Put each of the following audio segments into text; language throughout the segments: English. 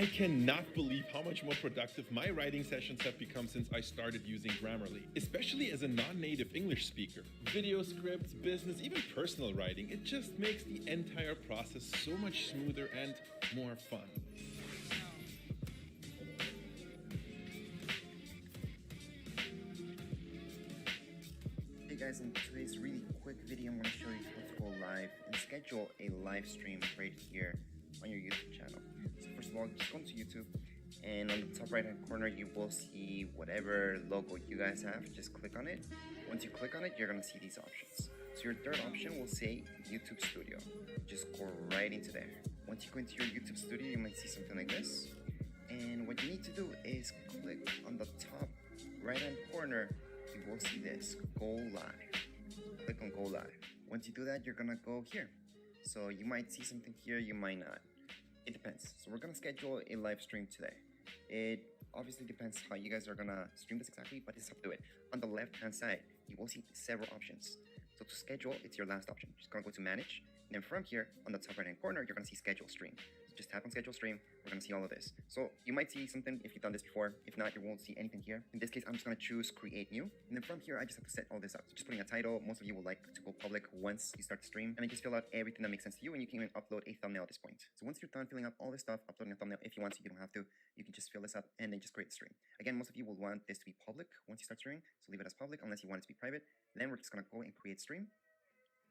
I cannot believe how much more productive my writing sessions have become since I started using Grammarly, especially as a non-native English speaker. Video scripts, business, even personal writing, it just makes the entire process so much smoother and more fun. Hey guys, in today's really quick video, I'm going to show you how to go live and schedule a live stream right here on your YouTube channel. So first of all, just go into YouTube, and on the top right hand corner you will see whatever logo you guys have. Just click on it. Once you click on it, you're going to see these options. So your third option will say YouTube Studio. Just go right into there. Once you go into your YouTube Studio, you might see something like this. And what you need to do is click on the top right hand corner. You will see this, go live. Click on go live. Once you do that, you're gonna go here. So you might see something here, you might not. It depends. So we're gonna schedule a live stream today. It obviously depends how you guys are gonna stream this exactly, but this is how to do it. On the left hand side, you will see several options. So to schedule, it's your last option. Just gonna go to manage. And then from here, on the top right hand corner, you're gonna see schedule stream. So just tap on schedule stream. We're gonna see all of this. So you might see something if you've done this before. If not, you won't see anything here. In this case, I'm just gonna choose create new. And then from here, I just have to set all this up. So just putting a title. Most of you will like to go public once you start the stream. And then just fill out everything that makes sense to you. And you can even upload a thumbnail at this point. So once you're done filling out all this stuff, uploading a thumbnail, if you want to, you don't have to. You can just fill this up and then just create the stream. Again, most of you will want this to be public once you start streaming. So leave it as public unless you want it to be private. Then we're just gonna go and create stream.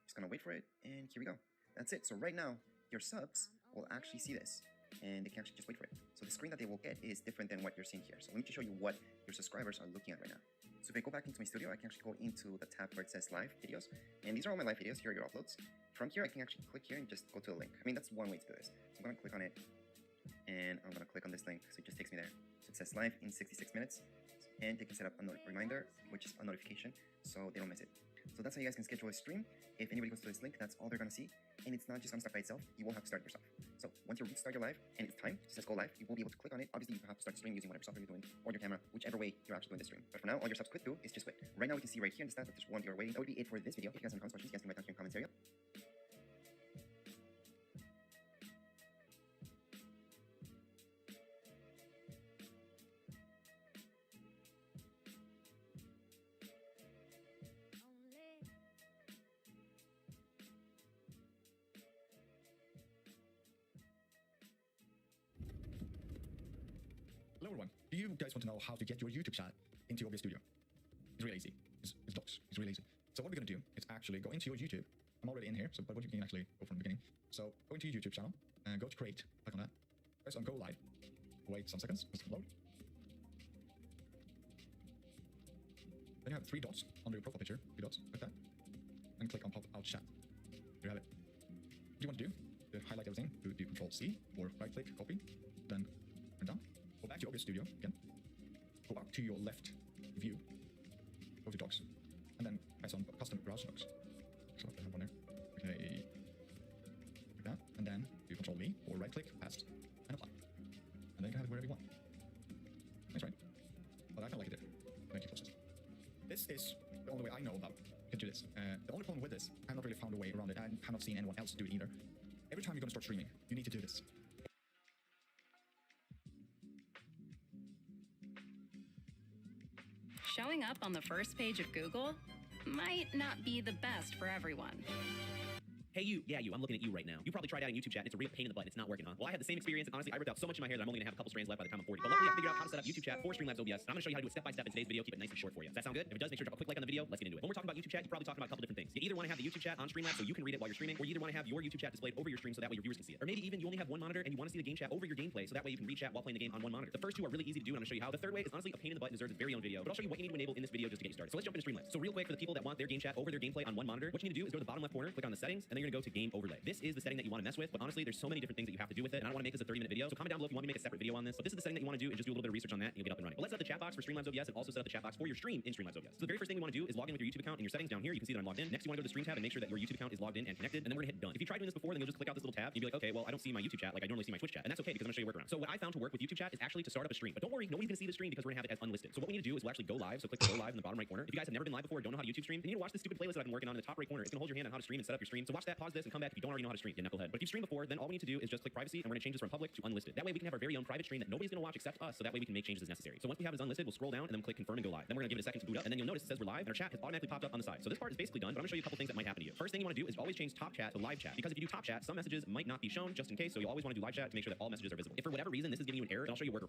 Just gonna wait for it, and here we go. That's it. So right now, your subs will actually see this, and they can actually just wait for it. So the screen that they will get is different than what you're seeing here. So let me just show you what your subscribers are looking at right now. So if I go back into my studio, I can actually go into the tab where it says live videos, and these are all my live videos. Here are your uploads. From here, I can actually click here and just go to the link. I mean, that's one way to do this. So I'm gonna click on it, and I'm gonna click on this link, so it just takes me there. So it says live in 66 minutes, and they can set up a reminder, which is a notification, so they don't miss it. So that's how you guys can schedule a stream. If anybody goes to this link, that's all they're gonna see. And it's not just gonna start by itself, you will have to start it yourself. So once you start your live and it's time, it says go live, you will be able to click on it. Obviously you have to start the stream using whatever software you're doing, or your camera, whichever way you're actually doing this stream. But for now, all your subs could do is just wait. Right now we can see right here in the stats that there's one viewer waiting. That would be it for this video. If you guys have any questions, you guys can write down here in the comments area. Hello everyone, do you guys want to know how to get your YouTube chat into OBS Studio? It's really easy. It's doxx. It's really easy. So what we're going to do is actually go into your YouTube. I'm already in here, but what you can actually go from the beginning. So go into your YouTube channel and go to create, click on that. Press on go live. Wait some seconds, just load. Then you have 3 dots under your profile picture, 3 dots, like that. And click on pop out chat. There you have it. What you want to do, to highlight everything, do Control-C, or right click, copy, then turn down. Go back to OBS Studio again. Go back to your left view. Go to doxx. And then press on custom browser doxx. So I have one there. Okay. Like that. And then do Control-V or right click, paste, and apply. And then you can have it wherever you want. Nice, right? But I kind of like it there. Thank you, process. This is the only way I know about to do this. The only problem with this, I've not really found a way around it. I have not seen anyone else do it either. Every time you're going to start streaming, you need to do this. Showing up on the first page of Google might not be the best for everyone. Hey you, yeah you, I'm looking at you right now. You probably tried adding YouTube chat, it's a real pain in the butt, it's not working, huh? Well, I had the same experience, and honestly, I ripped out so much in my hair that I'm only gonna have a couple strands left by the time I'm 40. But luckily I figured out how to set up YouTube chat for Streamlabs OBS, and I'm gonna show you how to do it step by step in today's video, keep it nice and short for you. Does that sound good? If it does, make sure to drop a quick like on the video, let's get into it. When we're talking about YouTube chat, you're probably talking about a couple different things. You either wanna have the YouTube chat on Streamlabs so you can read it while you're streaming, or you either wanna have your YouTube chat displayed over your stream so that way your viewers can see it. Or maybe even you only have one monitor and you wanna see the game chat over your gameplay so that way you can read chat while playing the game on one monitor. The first two are really easy to do, and I'm gonna show you how. The third way is honestly a pain in the butt and deserves its very own video, but I'll show you what you need to enable in this video just to get you started. So let's jump into Streamlabs. So real quick, for the people that want their game chat over their gameplay on one monitor, what you need to do is go to the bottom left corner, click on the settings, and then you're gonna go to game overlay. This is the setting that you wanna mess with, but honestly, there's so many different things that you have to do with it, and I don't wanna make this a 30-minute video. So comment down below if you want me to make a separate video on this. But this is the setting that you wanna do, and just do a little bit of research on that, and you'll get up and running. But let's set up the chat box for Streamlabs OBS and also set up the chat box for your stream in Streamlabs OBS. So the very first thing we wanna do is log in with your YouTube account and your settings down here. You can see that I'm logged in. Next, you wanna go to the stream tab and make sure that your YouTube account is logged in and connected, and then we're gonna hit done. If you tried doing this before, then you'll just click out this little tab, and you'll be like, okay, well, I don't see my YouTube chat like I normally see my Twitch chat, and that's okay because I'm gonna show you a workaround. So what I found to work with YouTube chat is actually to start up a stream. But don't worry, nobody's gonna see the stream because we're gonna have it as unlisted. So what we need to do is we'll actually go live. So click go live in the bottom right corner. If you guys have never been live before, don't know how to YouTube stream, then you need to watch this stupid playlist that I've been working on in the top right corner. It's gonna hold your hand on how to stream and set up your stream. So watch that that, pause this, and come back if you don't already know how to stream, you knucklehead. But if you've streamed before, then all we need to do is just click privacy, and we're gonna change this from public to unlisted. That way we can have our very own private stream that nobody's gonna watch except us, so that way we can make changes as necessary. So once we have this unlisted, we'll scroll down and then click confirm and go live. Then we're gonna give it a second to boot up, and then you'll notice it says we're live, and our chat has automatically popped up on the side. So this part is basically done, but I'm gonna show you a couple things that might happen to you. First thing you wanna do is always change top chat to live chat, because if you do top chat, some messages might not be shown just in case, so you always wanna do live chat to make sure that all messages are visible. If for whatever reason this is giving you an error, then I'll show you a workaround.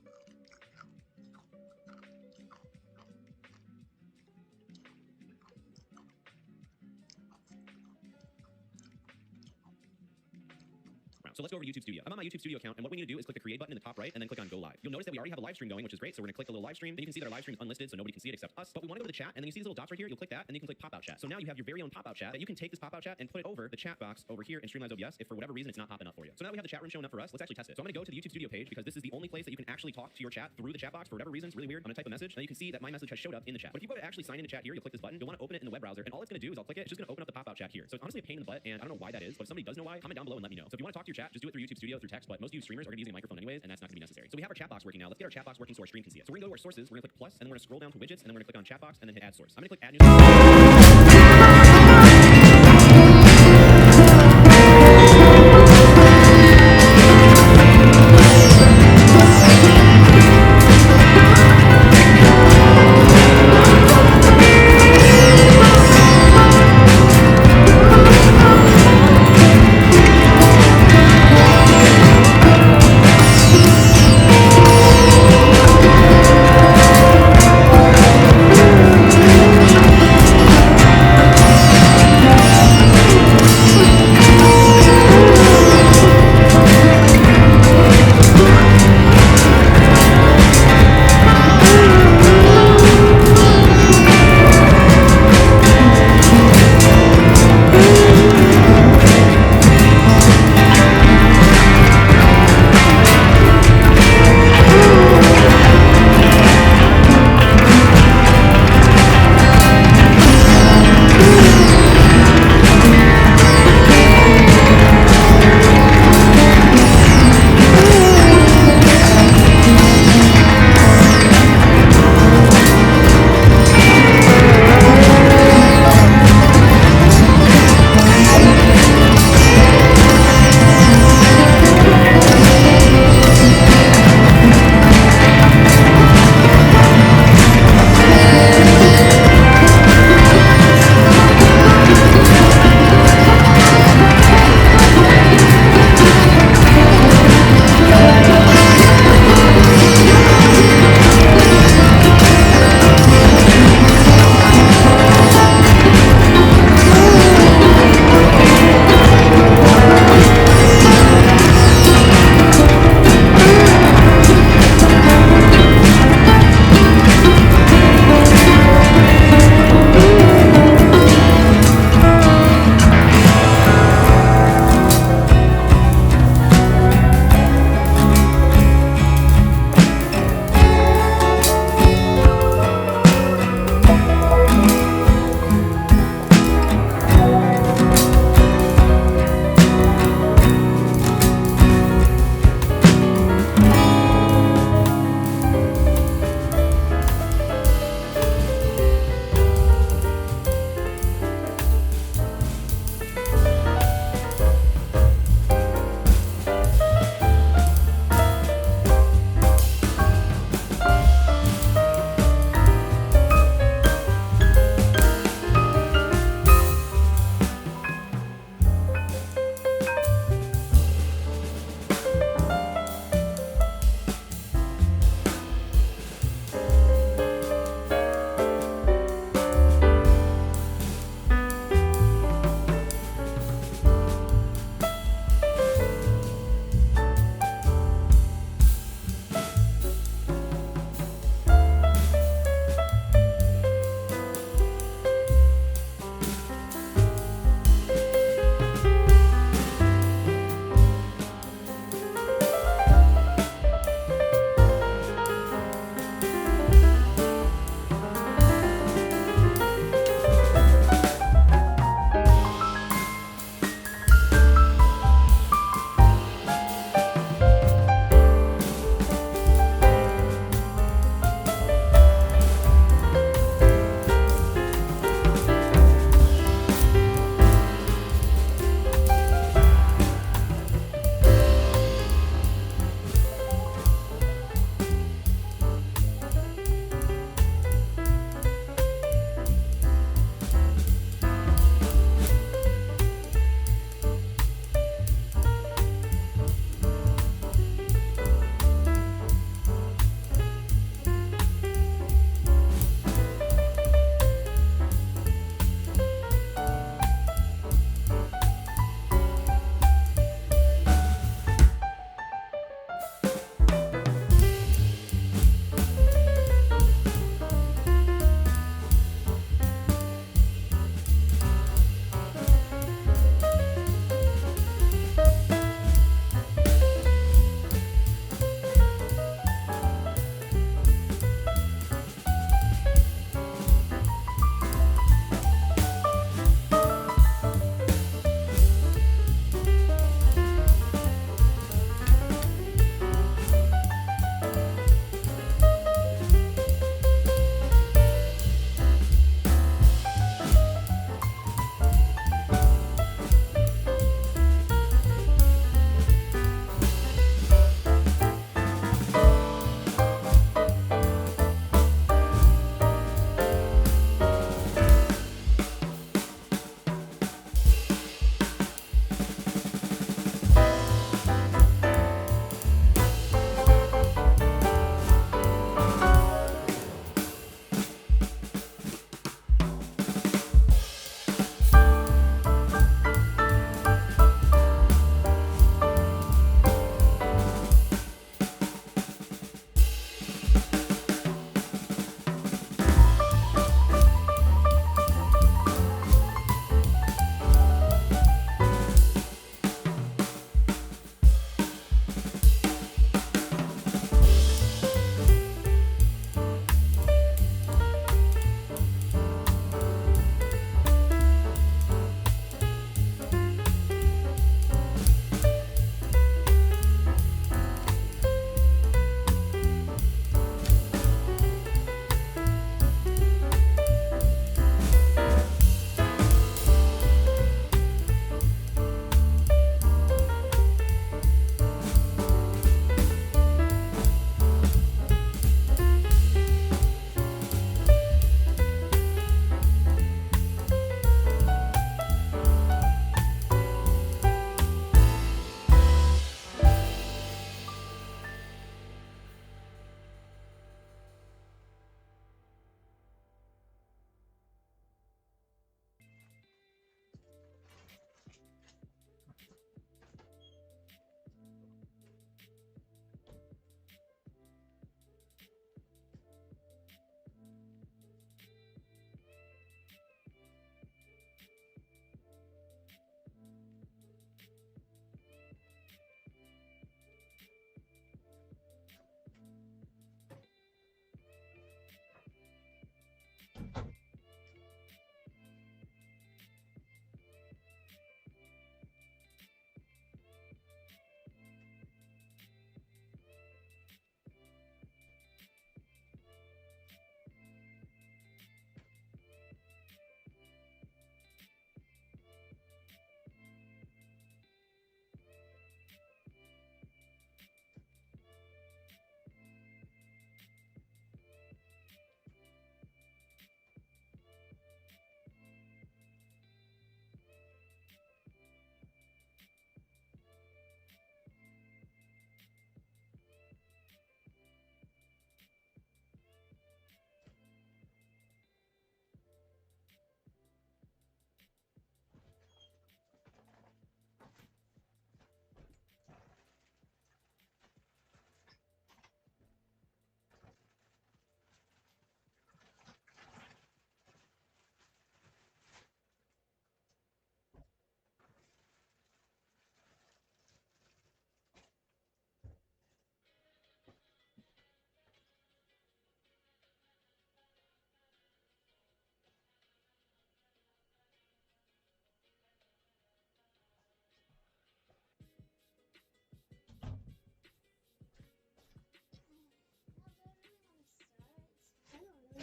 So let's go over to YouTube Studio. I'm on my YouTube Studio account, and what we need to do is click the create button in the top right and then click on go live. You'll notice that we already have a live stream going, which is great. So we're gonna click the little live stream. Then you can see that our live stream is unlisted, so nobody can see it except us. But we want to go to the chat, and then you see these little dots right here. You'll click that, and then you can click pop-out chat. So now you have your very own pop-out chat that you can take this pop-out chat and put it over the chat box over here in Streamlabs OBS if for whatever reason it's not popping up for you. So now we have the chat room showing up for us. Let's actually test it. So I'm gonna go to the YouTube Studio page because this is the only place that you can actually talk to your chat through the chat box for whatever reason. It's really weird. I'm gonna type a message. Now you can see that my message has showed up in the chat. But if you go to actually sign in to chat here, you'll click this button. You'll want to open it in the web browser, and all it's gonna do is I'll click it. It's just gonna open up the pop-out chat here. So it's honestly a pain in the butt, and I don't know why that is. But if somebody does know why, comment down below and let me know. So if you want to talk to your chat, just do it through YouTube Studio through text. But most of you streamers are gonna be using a microphone anyways, and that's not gonna be necessary. So we have our chat box working now. Let's get our chat box working so our stream can see it. So we're gonna go to our sources. We're gonna click plus, and then we're gonna scroll down to widgets, and then we're gonna click on chat box, and then hit add source. I'm gonna click add new.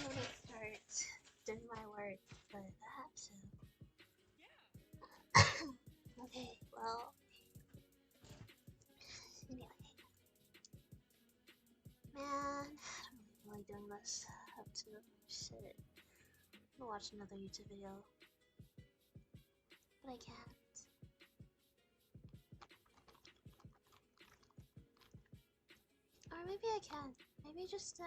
gonna start doing my work, but I have to. Okay, well. Anyway. Man, I don't really like doing this. I have to sit. I'm gonna watch another YouTube video. But I can't. Or maybe I can. Maybe just a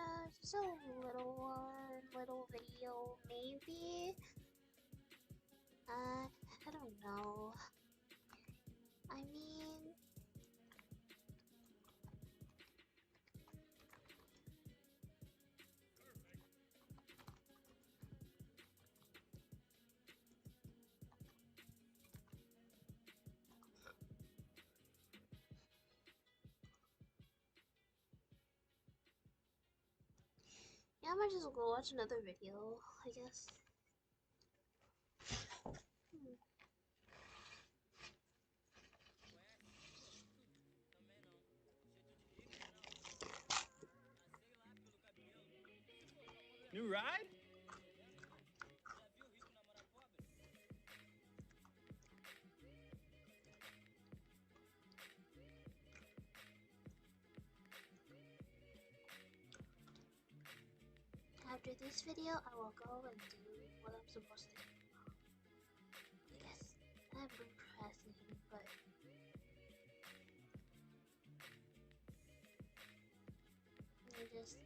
little video, maybe. I don't know. I mean, yeah, I might just go watch another video, I guess. New ride? After this video, I will go and do what I'm supposed to do. I guess I'm procrastinating, but I just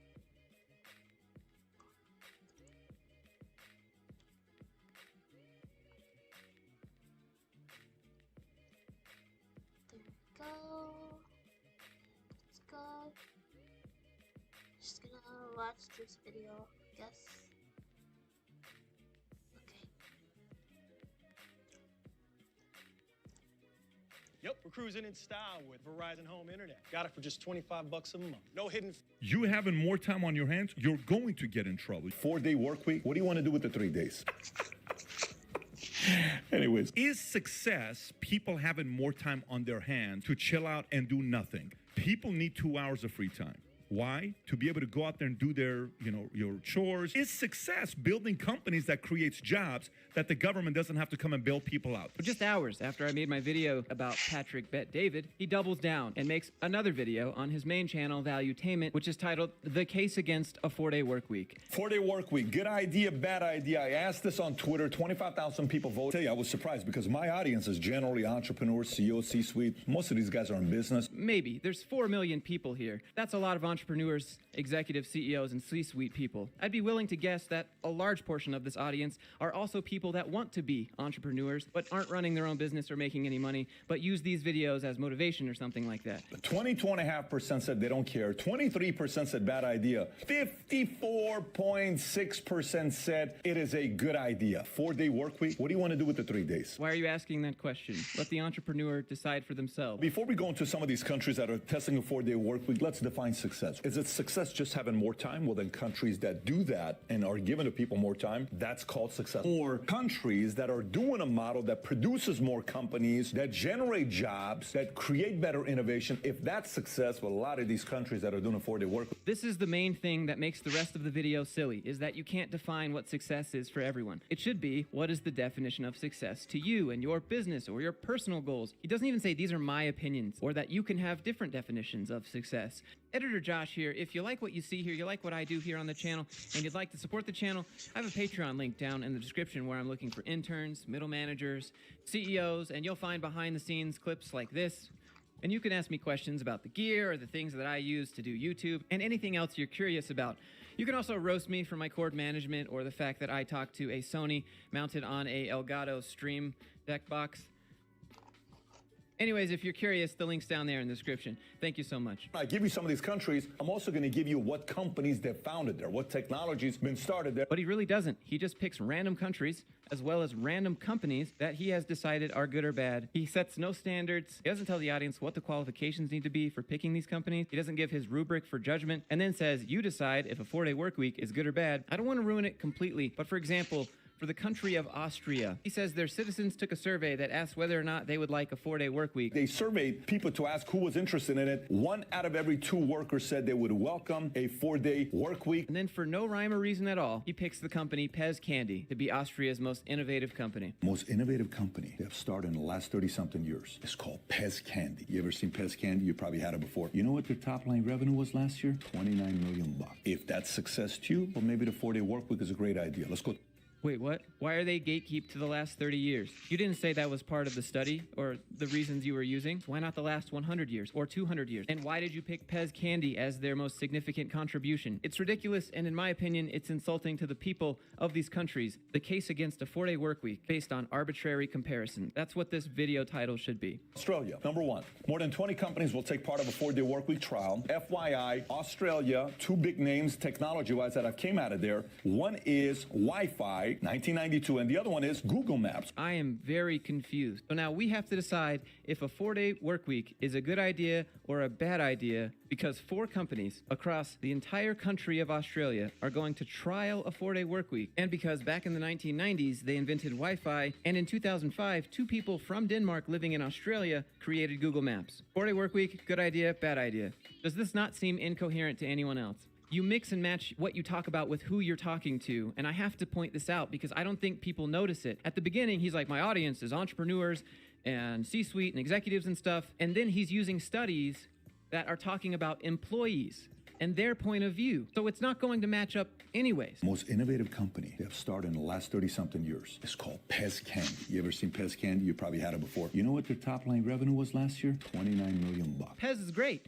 there we go. Let's go. Just gonna watch this video, I guess. Okay. Yep, we're cruising in style with Verizon Home Internet. Got it for just $25 a month. No hidden. You having more time on your hands, you're going to get in trouble. 4-day work week. What do you want to do with the 3 days? Anyways. Is success people having more time on their hands to chill out and do nothing? People need 2 hours of free time. Why? To be able to go out there and do their, your chores. Is success building companies that creates jobs that the government doesn't have to come and bail people out? But just hours after I made my video about Patrick Bet David, he doubles down and makes another video on his main channel, VTuber, which is titled The Case Against a 4-Day Work Week. 4-day work week. Good idea, bad idea. I asked this on Twitter. 25,000 people voted. I tell you, I was surprised because my audience is generally entrepreneurs, CEOs, C-suite. Most of these guys are in business. Maybe. There's 4 million people here. That's a lot of entrepreneurs, executive CEOs, and C-suite people. I'd be willing to guess that a large portion of this audience are also people that want to be entrepreneurs, but aren't running their own business or making any money, but use these videos as motivation or something like that. 22.5% said they don't care. 23% said bad idea. 54.6% said it is a good idea. 4-day work week. What do you want to do with the 3 days? Why are you asking that question? Let the entrepreneur decide for themselves. Before we go into some of these countries that are testing a 4-day work week, let's define success. Is it success just having more time? Well, then countries that do that and are giving the people more time, that's called success. Or countries that are doing a model that produces more companies, that generate jobs, that create better innovation, if that's success, well, a lot of these countries that are doing a 4-day work. This is the main thing that makes the rest of the video silly, is that you can't define what success is for everyone. It should be, what is the definition of success to you and your business or your personal goals? He doesn't even say these are my opinions, or that you can have different definitions of success. Editor Josh here. If you like what you see here, you like what I do here on the channel, and you'd like to support the channel, I have a Patreon link down in the description where I'm looking for interns, middle managers, CEOs, and you'll find behind-the-scenes clips like this. And you can ask me questions about the gear or the things that I use to do YouTube and anything else you're curious about. You can also roast me for my cord management or the fact that I talk to a Sony mounted on a Elgato Stream Deck box. Anyways, if you're curious, the link's down there in the description. Thank you so much. I give you some of these countries. I'm also going to give you what companies they've founded there, what technology's been started there. But he really doesn't. He just picks random countries as well as random companies that he has decided are good or bad. He sets no standards. He doesn't tell the audience what the qualifications need to be for picking these companies. He doesn't give his rubric for judgment and then says, you decide if a 4-day work week is good or bad. I don't want to ruin it completely, but for example, for the country of Austria. He says their citizens took a survey that asked whether or not they would like a 4-day work week. They surveyed people to ask who was interested in it. 1 out of every 2 workers said they would welcome a 4-day work week. And then for no rhyme or reason at all, he picks the company ᴃᵉ to be Austria's most innovative company. Most innovative company they have started in the last 30-something years. It's called ᴃᵉ. You ever seen ᴃᵉ? You probably had it before. You know what their top line revenue was last year? $29 million. If that's success to you, well, maybe the 4-day work week is a great idea. Let's go. Wait, what? Why are they gatekeep to the last 30 years? You didn't say that was part of the study or the reasons you were using. Why not the last 100 years or 200 years? And why did you pick ᴃᵉ as their most significant contribution? It's ridiculous, and in my opinion, it's insulting to the people of these countries. The case against a 4-day work week based on arbitrary comparison. That's what this video title should be. Australia, number 1. More than 20 companies will take part of a 4-day work week trial. FYI, Australia, 2 big names technology-wise that came out of there. One is Wi-Fi, 1992, and the other one is Google Maps. I am very confused. So now we have to decide if a 4-day work week is a good idea or a bad idea because 4 companies across the entire country of Australia are going to trial a 4-day work week. And because back in the 1990s, they invented Wi-Fi, and in 2005, 2 people from Denmark living in Australia created Google Maps. 4-day work week, good idea, bad idea. Does this not seem incoherent to anyone else? You mix and match what you talk about with who you're talking to, and I have to point this out because I don't think people notice it. At the beginning, he's like, my audience is entrepreneurs and C-suite and executives and stuff, and then he's using studies that are talking about employees and their point of view. So it's not going to match up anyways. Most innovative company they have started in the last 30-something years. It's called ᴃᵉ. You ever seen ᴃᵉ? You probably had it before. You know what their top line revenue was last year? $29 million. Pez is great.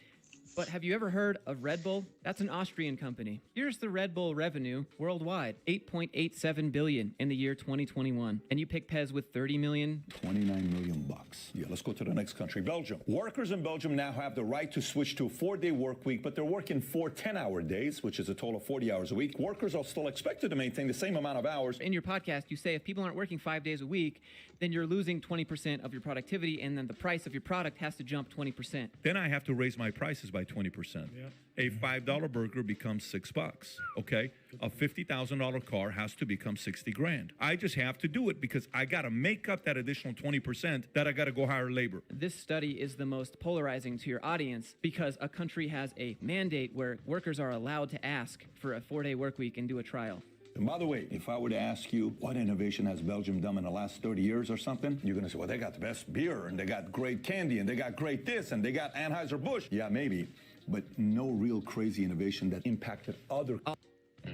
But have you ever heard of Red Bull? That's an Austrian company. Here's the Red Bull revenue worldwide, $8.87 billion in the year 2021. And you pick Pez with 30 million? $29 million. Yeah, let's go to the next country, Belgium. Workers in Belgium now have the right to switch to a 4-day work week, but they're working 4 10-hour days, which is a total of 40 hours a week. Workers are still expected to maintain the same amount of hours. In your podcast, you say if people aren't working 5 days a week, then you're losing 20% of your productivity, and then the price of your product has to jump 20%. Then I have to raise my prices by 20%. Yeah. A $5 burger becomes $6. Okay, a $50,000 car has to become 60 grand. I just have to do it because I got to make up that additional 20% that I got to go hire labor. This study is the most polarizing to your audience because a country has a mandate where workers are allowed to ask for a 4-day work week and do a trial. And by the way, if I were to ask you what innovation has Belgium done in the last 30 years or something, you're going to say, well, they got the best beer, and they got great candy, and they got great this, and they got Anheuser-Busch. Yeah, maybe, but no real crazy innovation that impacted other.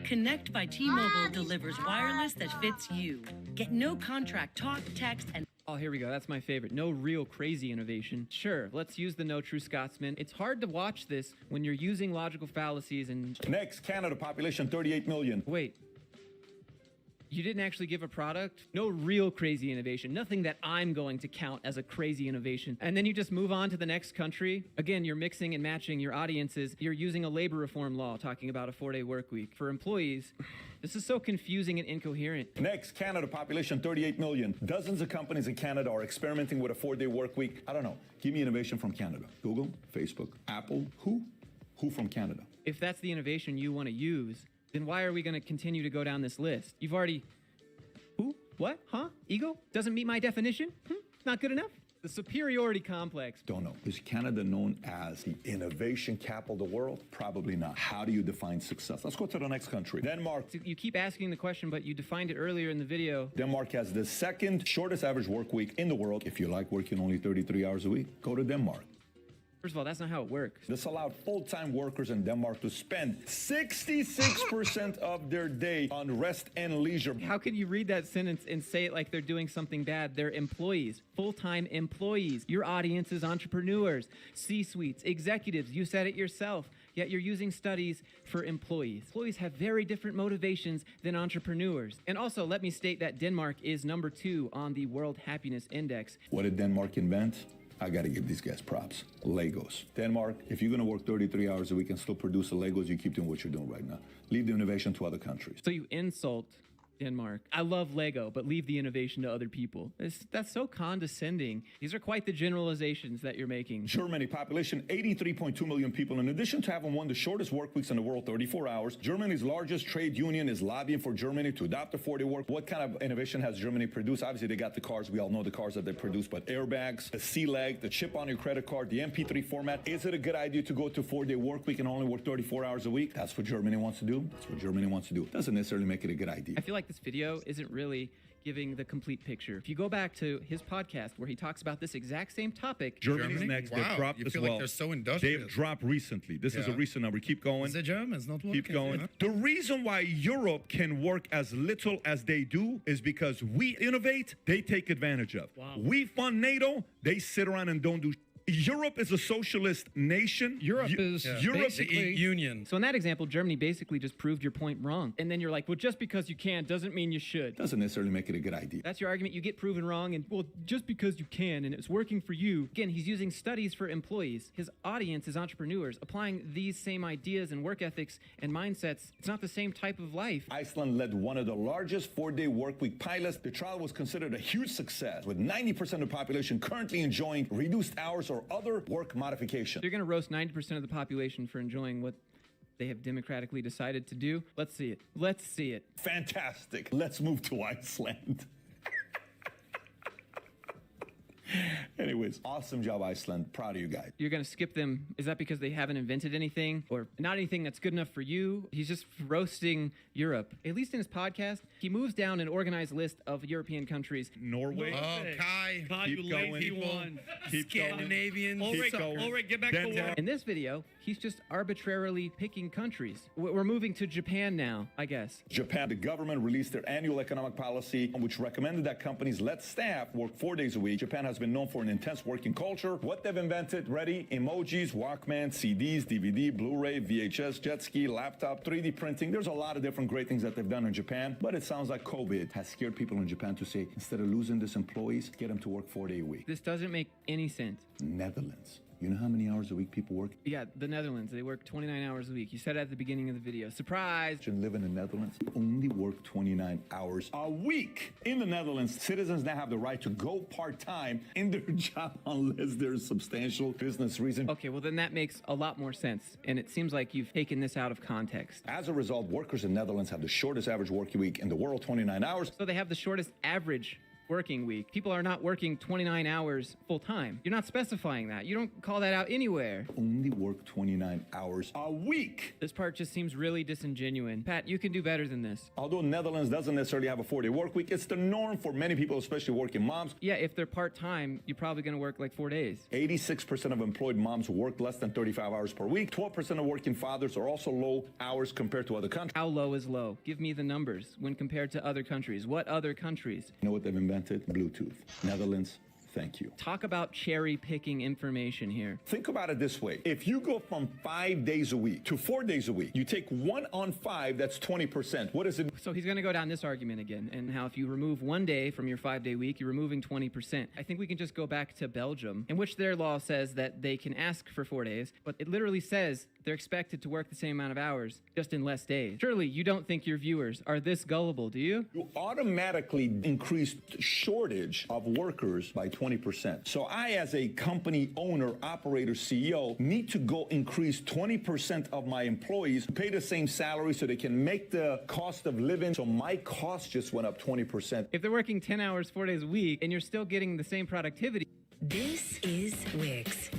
Connect by T-Mobile delivers wireless that fits you. Get no contract, talk, text, and... Oh, here we go. That's my favorite. No real crazy innovation. Sure, let's use the ᴜᵒᵐᵐᵉ. It's hard to watch this when you're using logical fallacies and... Next, Canada, population 38 million. Wait. You didn't actually give a product? No real crazy innovation. Nothing that I'm going to count as a crazy innovation. And then you just move on to the next country. Again, you're mixing and matching your audiences. You're using a labor reform law talking about a 4-day work week. For employees, this is so confusing and incoherent. Next, Canada, population 38 million. Dozens of companies in Canada are experimenting with a 4-day work week. I don't know. Give me innovation from Canada. Google, Facebook, Apple, who? Who from Canada? If that's the innovation you want to use, then why are we going to continue to go down this list? You've already... Who? What? Huh? Ego? Doesn't meet my definition? Not good enough? The superiority complex. Don't know. Is Canada known as the innovation capital of the world? Probably not. How do you define success? Let's go to the next country. Denmark. So you keep asking the question, but you defined it earlier in the video. Denmark has the second shortest average work week in the world. If you like working only 33 hours a week, go to Denmark. First of all, that's not how it works. This allowed full-time workers in Denmark to spend 66% of their day on rest and leisure. How can you read that sentence and say it like they're doing something bad? They're employees, full-time employees. Your audience is entrepreneurs, C-suites, executives. You said it yourself. Yet you're using studies for employees. Employees have very different motivations than entrepreneurs. And also, let me state that Denmark is number 2 on the World Happiness Index. What did Denmark invent? I got to give these guys props. Legos. Denmark, if you're going to work 33 hours a week and still produce the Legos, you keep doing what you're doing right now. Leave the innovation to other countries. So you insult Denmark. I love Lego, but leave the innovation to other people. That's so condescending. These are quite the generalizations that you're making. Germany, population 83.2 million people. In addition to having one of the shortest work weeks in the world, 34 hours, Germany's largest trade union is lobbying for Germany to adopt a 4-day work. What kind of innovation has Germany produced? Obviously, they got the cars. We all know the cars that they produce, but airbags, the C-leg, the chip on your credit card, the MP3 format. Is it a good idea to go to a 4-day work week and only work 34 hours a week? That's what Germany wants to do. That's what Germany wants to do. Doesn't necessarily make it a good idea. I feel like this video isn't really giving the complete picture. If you go back to his podcast where he talks about this exact same topic. Germany's next. Wow, They've dropped you as feel well. like they're so industrious. They've dropped recently. This is a recent number. Keep going. The Germans not working. Keep going. Huh? The reason why Europe can work as little as they do is because we innovate, they take advantage of. Wow. We fund NATO, they sit around and don't do. Europe is a socialist nation. Europe is basically union. So in that example, Germany basically just proved your point wrong. And then you're like, well, just because you can doesn't mean you should. Doesn't necessarily make it a good idea. That's your argument. You get proven wrong, and well, just because you can and it's working for you. Again, he's using studies for employees. His audience is entrepreneurs, applying these same ideas and work ethics and mindsets. It's not the same type of life. Iceland led one of the largest 4-day workweek pilots. The trial was considered a huge success, with 90% of the population currently enjoying reduced hours or other work modifications. You're going to roast 90% of the population for enjoying what they have democratically decided to do. Let's see it. Let's see it. Fantastic. Let's move to Iceland. Anyways, awesome job, Iceland. Proud of you guys. You're going to skip them. Is that because they haven't invented anything or not anything that's good enough for you? He's just roasting Europe. At least in his podcast, he moves down an organized list of European countries. Norway. Oh, Kai. You lazy one. Keep Scandinavians. Ulrich, get back to work. In this video, he's just arbitrarily picking countries. We're moving to Japan now, I guess. Japan, the government released their annual economic policy, which recommended that companies let staff work 4 days a week. Japan has been known for an intense working culture. What they've invented, ready? Emojis, Walkman, CDs, DVD, Blu-ray, VHS, jet ski, laptop, 3D printing. There's a lot of different great things that they've done in Japan, but it sounds like COVID has scared people in Japan to say, instead of losing this employees, get them to work 4 days a week. This doesn't make any sense. Netherlands. You know how many hours a week people work? Yeah, the Netherlands, they work 29 hours a week. You said it at the beginning of the video. Surprise! Live in the Netherlands, only work 29 hours a week. In the Netherlands, citizens now have the right to go part-time in their job unless there's substantial business reason. Okay, well then that makes a lot more sense. And it seems like you've taken this out of context. As a result, workers in the Netherlands have the shortest average working week in the world, 29 hours. So they have the shortest average working week. People are not working 29 hours full time. You're not specifying that. You don't call that out anywhere. Only work 29 hours a week. This part just seems really disingenuous. Pat, you can do better than this. Although Netherlands doesn't necessarily have a 4-day work week, it's the norm for many people, especially working moms. Yeah, if they're part-time, you're probably going to work like 4 days. 86% of employed moms work less than 35 hours per week. 12% of working fathers are also low hours compared to other countries. How low is low? Give me the numbers when compared to other countries. What other countries? You know what they've invented? Bluetooth. Netherlands, thank you. Talk about cherry-picking information here. Think about it this way. If you go from 5 days a week to 4 days a week, you take 1 on 5, that's 20%. What is it? So he's going to go down this argument again, and how if you remove 1 day from your 5-day week, you're removing 20%. I think we can just go back to Belgium, in which their law says that they can ask for 4 days, but it literally says they're expected to work the same amount of hours, just in less days. Surely you don't think your viewers are this gullible, do you? You automatically increased shortage of workers by 20%. So I, as a company owner, operator, CEO, need to go increase 20% of my employees, pay the same salary so they can make the cost of living. So my cost just went up 20%. If they're working 10 hours, 4 days a week, and you're still getting the same productivity. This is Wix.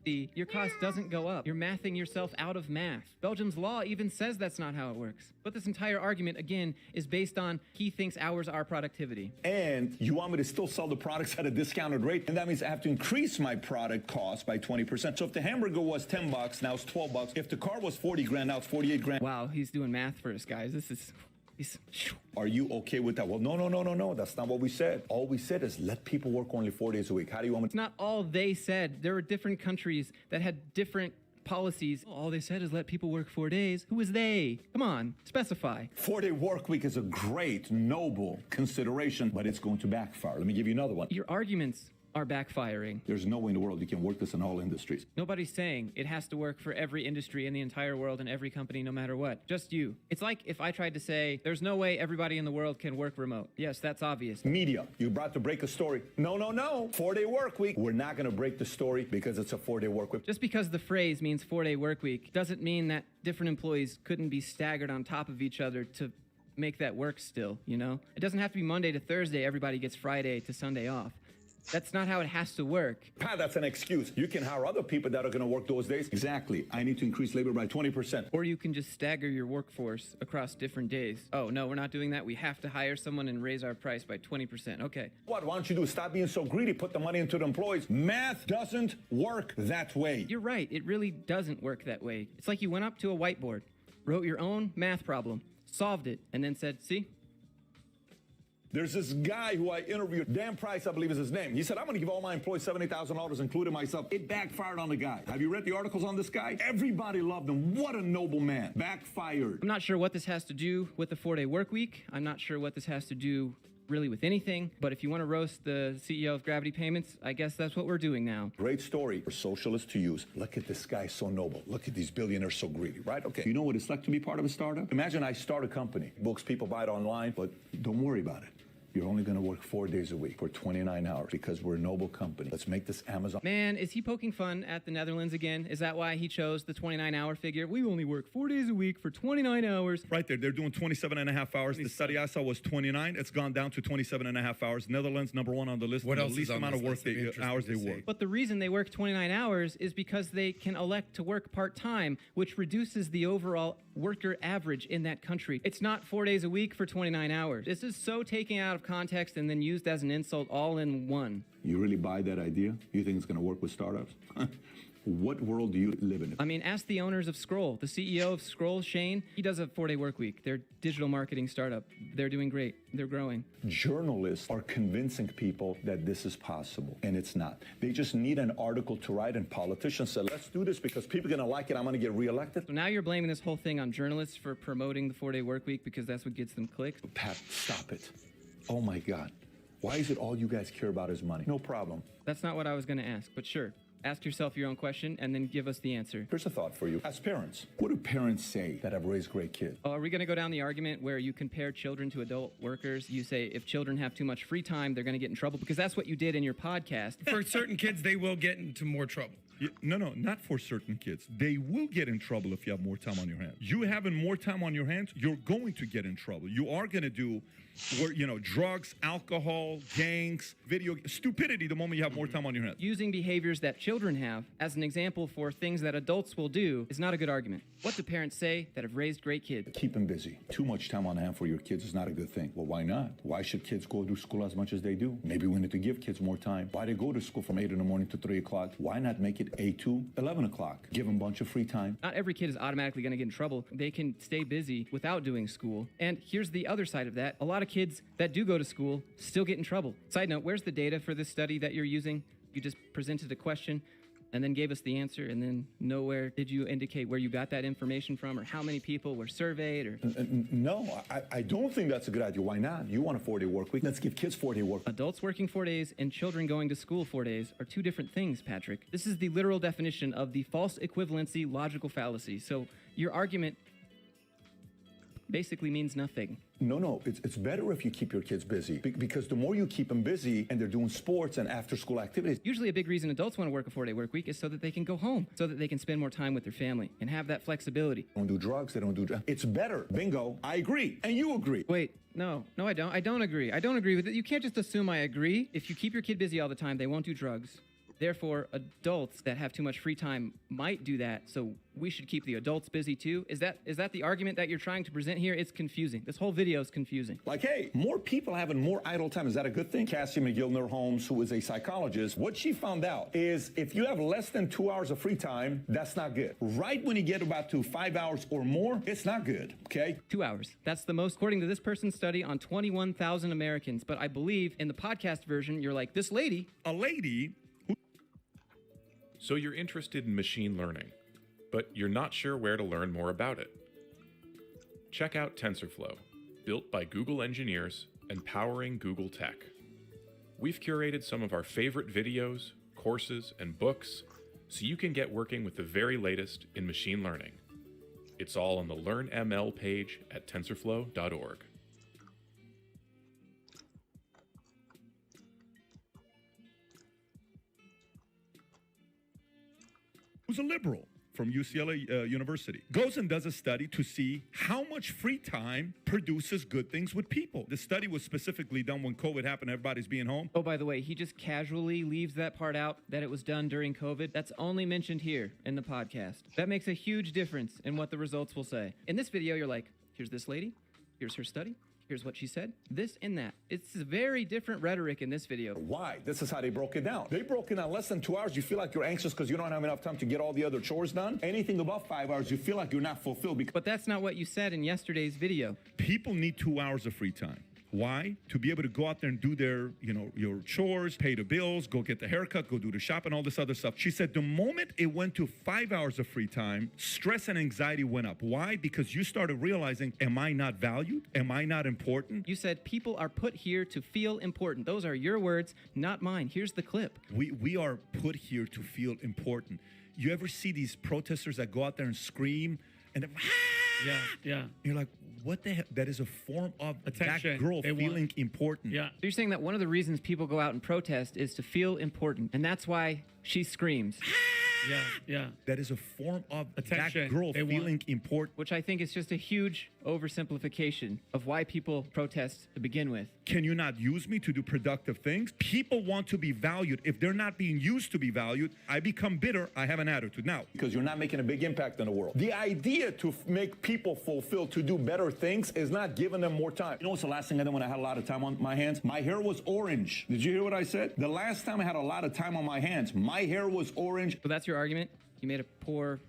Your cost doesn't go up. You're mathing yourself out of math. Belgium's law even says that's not how it works. But this entire argument, again, is based on he thinks hours are productivity. And you want me to still sell the products at a discounted rate? And that means I have to increase my product cost by 20%. So if the hamburger was $10, now it's $12. If the car was 40 grand, now it's 48 grand. Wow, he's doing math for us, guys. This is... Are you okay with that? Well, no. That's not what we said. All we said is let people work only 4 days a week. How do you want me to... It's not all they said. There were different countries that had different policies. All they said is let people work 4 days. Who is they? Come on, specify. 4-day work week is a great, noble consideration, but it's going to backfire. Let me give you another one. Your arguments are backfiring. There's no way in the world you can work this in all industries. Nobody's saying it has to work for every industry in the entire world and every company no matter what. Just you. It's like if I tried to say, there's no way everybody in the world can work remote. Yes, that's obvious. Media, you brought to break a story. No, no, no. 4-day work week. We're not going to break the story because it's a 4-day work week. Just because the phrase means 4-day work week doesn't mean that different employees couldn't be staggered on top of each other to make that work still, you know? It doesn't have to be Monday to Thursday, everybody gets Friday to Sunday off. That's not how it has to work. Pat, that's an excuse. You can hire other people that are going to work those days. Exactly. I need to increase labor by 20%. Or you can just stagger your workforce across different days. Oh, no, we're not doing that. We have to hire someone and raise our price by 20%. Okay. What? Why don't you do? Stop being so greedy. Put the money into the employees. Math doesn't work that way. You're right. It really doesn't work that way. It's like you went up to a whiteboard, wrote your own math problem, solved it, and then said, see? There's this guy who I interviewed, Dan Price, I believe is his name. He said, I'm going to give all my employees $70,000, including myself. It backfired on the guy. Have you read the articles on this guy? Everybody loved him. What a noble man. Backfired. I'm not sure what this has to do with the 4-day work week. I'm not sure what this has to do really with anything. But if you want to roast the CEO of Gravity Payments, I guess that's what we're doing now. Great story for socialists to use. Look at this guy, so noble. Look at these billionaires, so greedy, right? Okay. You know what it's like to be part of a startup? Imagine I start a company. Books, people buy it online, but don't worry about it. You're only going to work 4 days a week for 29 hours because we're a noble company. Let's make this Amazon. Man, is he poking fun at the Netherlands again? Is that why he chose the 29-hour figure? We only work 4 days a week for 29 hours. Right there. They're doing 27 and a half hours. The study I saw was 29. It's gone down to 27 and a half hours. Netherlands, #1 on the list. What else the least is on amount this of work list? hours they work. But the reason they work 29 hours is because they can elect to work part-time, which reduces the overall worker average in that country. It's not 4 days a week for 29 hours. This is so taken out of context and then used as an insult all in one. You really buy that idea? You think it's going to work with startups? What world do you live in? I mean, ask the owners of Scroll. The CEO of Scroll, Shane, he does a 4-day work week. They're a digital marketing startup. They're doing great. They're growing. Journalists are convincing people that this is possible, and it's not. They just need an article to write, and politicians say, let's do this because people are going to like it. I'm going to get reelected. So now you're blaming this whole thing on journalists for promoting the 4-day work week because that's what gets them clicks? Pat, stop it. Oh, my God. Why is it all you guys care about is money? No problem. That's not what I was going to ask, but sure. Ask yourself your own question and then give us the answer. Here's a thought for you. As parents, what do parents say that have raised great kids? Oh, are we going to go down the argument where you compare children to adult workers? You say if children have too much free time, they're going to get in trouble because that's what you did in your podcast. For certain kids, they will get into more trouble. Yeah, no, not for certain kids. They will get in trouble if you have more time on your hands. You having more time on your hands, you're going to get in trouble. You are going to do, drugs, alcohol, gangs, stupidity the moment you have more time on your hands. Using behaviors that children have as an example for things that adults will do is not a good argument. What do parents say that have raised great kids? Keep them busy. Too much time on hand for your kids is not a good thing. Well, why not? Why should kids go to school as much as they do? Maybe we need to give kids more time. Why they go to school from 8 in the morning to 3 o'clock? Why not make it 8 to 11 o'clock? Give them a bunch of free time. Not every kid is automatically going to get in trouble. They can stay busy without doing school. And here's the other side of that. A lot of kids that do go to school still get in trouble. Side note, where's the data for this study that you're using? You just presented a question and then gave us the answer, and then nowhere did you indicate where you got that information from or how many people were surveyed or... No, I don't think that's a good idea. Why not? You want a 4-day work week? Let's give kids 4-day work. Adults working 4 days and children going to school 4 days are two different things, Patrick. This is the literal definition of the false equivalency logical fallacy. So your argument basically means nothing. No, it's better if you keep your kids busy because the more you keep them busy and they're doing sports and after-school activities. Usually a big reason adults want to work a 4-day work week is so that they can go home, so that they can spend more time with their family and have that flexibility. They don't do drugs, they don't do drugs. It's better. Bingo. I agree. And you agree. Wait, no, I don't. I don't agree. I don't agree with it. You can't just assume I agree. If you keep your kid busy all the time, they won't do drugs. Therefore, adults that have too much free time might do that, so we should keep the adults busy too? Is that the argument that you're trying to present here? It's confusing. This whole video is confusing. Like, hey, more people having more idle time, is that a good thing? Cassie McGillner-Holmes, who is a psychologist, what she found out is if you have less than 2 hours of free time, that's not good. Right when you get about to 5 hours or more, it's not good, okay? 2 hours. That's the most, according to this person's study, on 21,000 Americans. But I believe in the podcast version, you're like, this lady. A lady. So you're interested in machine learning, but you're not sure where to learn more about it. Check out TensorFlow, built by Google engineers and powering Google Tech. We've curated some of our favorite videos, courses, and books so you can get working with the very latest in machine learning. It's all on the Learn ML page at tensorflow.org. Who's a liberal from UCLA University, goes and does a study to see how much free time produces good things with people. The study was specifically done when COVID happened, everybody's being home. Oh, by the way, he just casually leaves that part out, that it was done during COVID. That's only mentioned here in the podcast. That makes a huge difference in what the results will say. In this video, you're like, here's this lady, here's her study, here's what she said, this and that. It's very different rhetoric in this video. Why? This is how they broke it down. They broke it down less than 2 hours. You feel like you're anxious because you don't have enough time to get all the other chores done. Anything above 5 hours, you feel like you're not fulfilled. But that's not what you said in yesterday's video. People need 2 hours of free time. Why? To be able to go out there and do their, your chores, pay the bills, go get the haircut, go do the shop and all this other stuff. She said the moment it went to 5 hours of free time, stress and anxiety went up. Why? Because you started realizing, am I not valued? Am I not important? You said people are put here to feel important. Those are your words, not mine. Here's the clip. We are put here to feel important. You ever see these protesters that go out there and scream and yeah. You're like, what the hell? That is a form of attention. That girl feeling important. Yeah. You're saying that one of the reasons people go out and protest is to feel important, and that's why she screams. Yeah. That is a form of attention. That girl feeling important. Which I think is just a huge oversimplification of why people protest to begin with. Can you not use me to do productive things? People want to be valued. If they're not being used to be valued, I become bitter. I have an attitude now. Because you're not making a big impact on the world. The idea to make people fulfilled, to do better things, is not giving them more time. You know what's the last thing I did when I had a lot of time on my hands? My hair was orange. Did you hear what I said? The last time I had a lot of time on my hands, my hair was orange. So that's your argument? You made a poor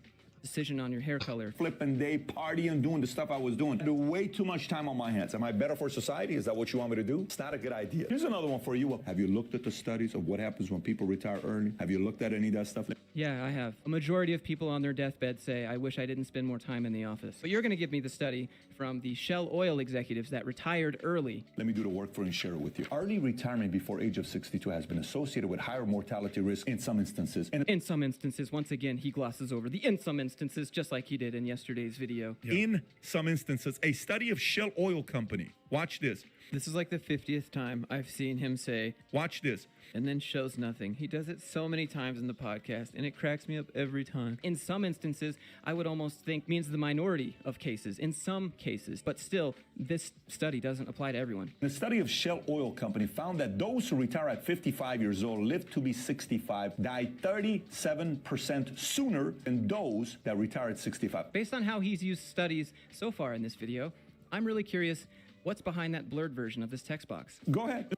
decision on your hair color. Flipping day, partying, doing the stuff I was doing. I do way too much time on my hands. Am I better for society? Is that what you want me to do? It's not a good idea. Here's another one for you. Have you looked at the studies of what happens when people retire early? Have you looked at any of that stuff? Yeah, I have. A majority of people on their deathbed say, I wish I didn't spend more time in the office. But you're going to give me the study from the Shell oil executives that retired early. Let me do the work for you and share it with you. Early retirement before age of 62 has been associated with higher mortality risk in some instances. In some instances, once again, he glosses over the in some instances, just like he did in yesterday's video. Yeah. In some instances, a study of Shell Oil Company. Watch this. This is like the 50th time I've seen him say, watch this, and then shows nothing. He does it so many times in the podcast, and it cracks me up every time. In some instances, I would almost think means the minority of cases, in some cases. But still, this study doesn't apply to everyone. The study of Shell Oil Company found that those who retire at 55 years old, live to be 65, die 37% sooner than those that retire at 65. Based on how he's used studies so far in this video, I'm really curious what's behind that blurred version of this text box. Go ahead.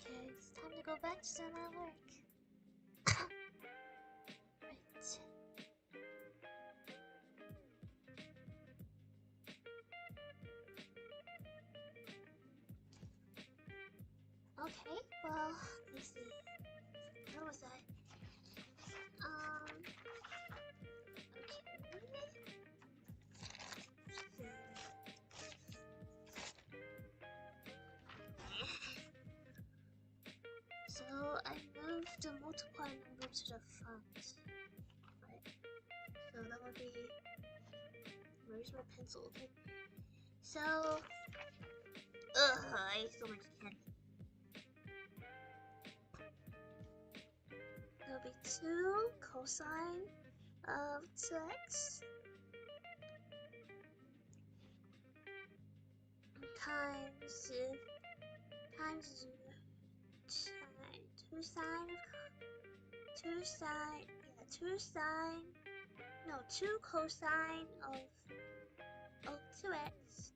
Okay, it's time to go back to some of my work. Right. Okay, well, let's see. Where was I? So I moved the multiply number to the front, right? So that would be, where's my pencil? Okay. So, I ate so much candy. That'll be 2 cosine of 2x times 2 cosine of 2x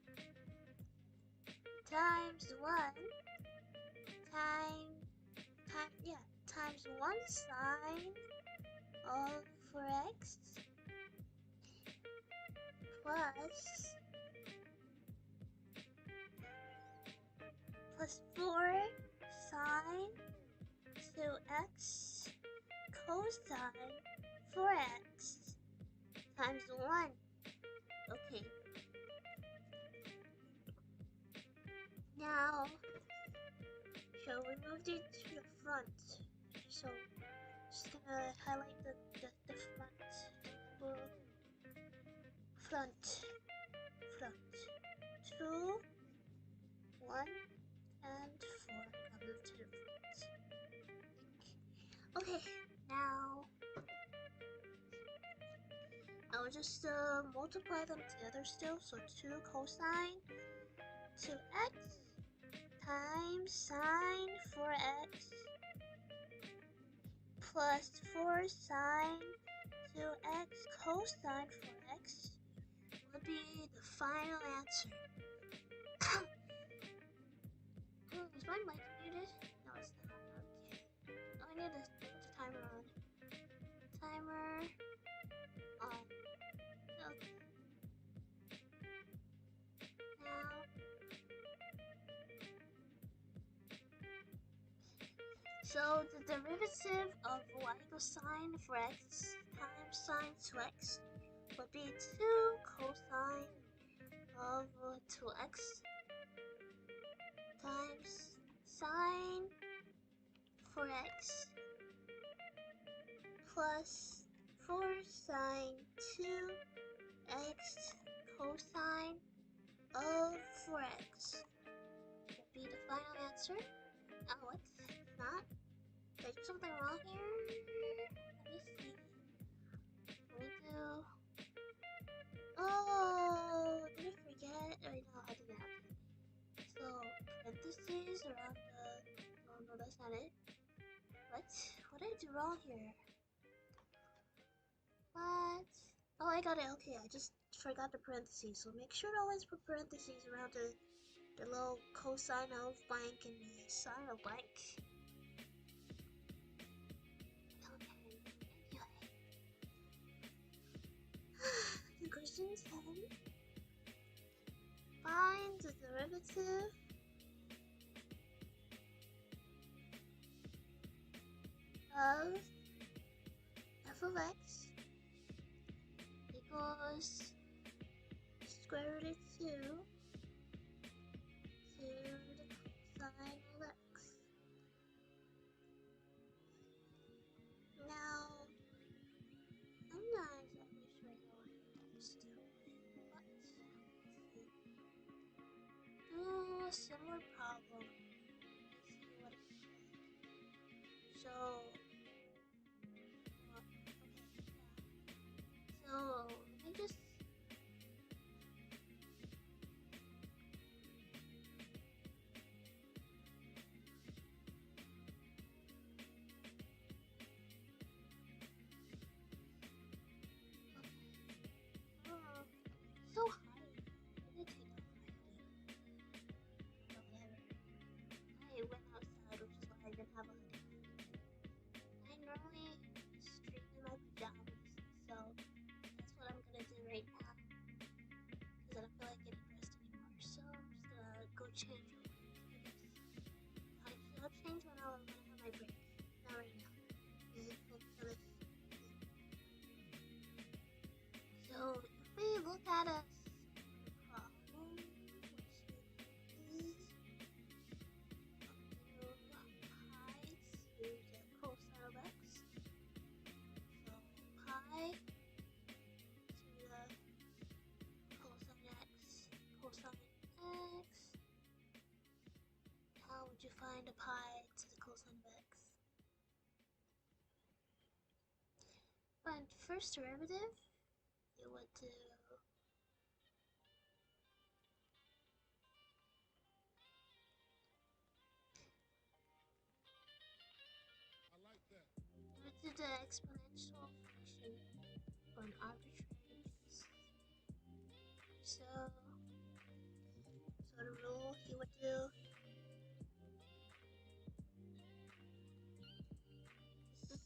times 1 times 1 sine of 4x plus 4 sine 2x cosine 4x times 1. Okay. Now, shall we move it to the front? So, just gonna highlight the front. 2, 1, and 4. I'll move to the front. Okay, now I'll just multiply them together still. So 2 cosine 2x times sine 4x plus 4 sine 2x cosine 4x will be the final answer. Is my mic muted? No, it's not. Okay. Oh, I need to put the timer on. Timer on. Okay. Now, so the derivative of y equals sine 4x times sine 2x would be 2 cosine of 2x times sine 4x plus 4 sine 2x cosine of 4x will be the final answer. Oh, what? It's not? Did I do something wrong here? Let me see. Let me do... Oh, did I forget? Oh, no, I didn't have it. So, parentheses around the... Oh, no, that's not it. What? What did I do wrong here? What? Oh, I got it. Okay, I just forgot the parentheses. So make sure to always put parentheses around the little cosine of blank and the sine of blank. Okay. Question 10. Find the derivative of f of x equals square root of 2 to the cosine of x. Now, I'm not exactly sure I know what this is doing, but let's see. Do a similar problem. Let's see what it is. So, so let me just so high. I'm gonna take off my hoodie. Whatever. I went outside, which is why I didn't have a hoodie. I normally stream in my pajamas, so that's what I'm gonna do right now. Because I don't feel like getting dressed anymore. So I'm just gonna go change real quick, I guess. I'll change when I have my break. Not right now. So if we look at a problem, which is pi to the cosine of x. So pi to the cosine x, cosine x. How would you find a pi to the cosine of x? Find first derivative. You would do you would do the exponential function for an arbitrary piece. So the rule you would do do. This is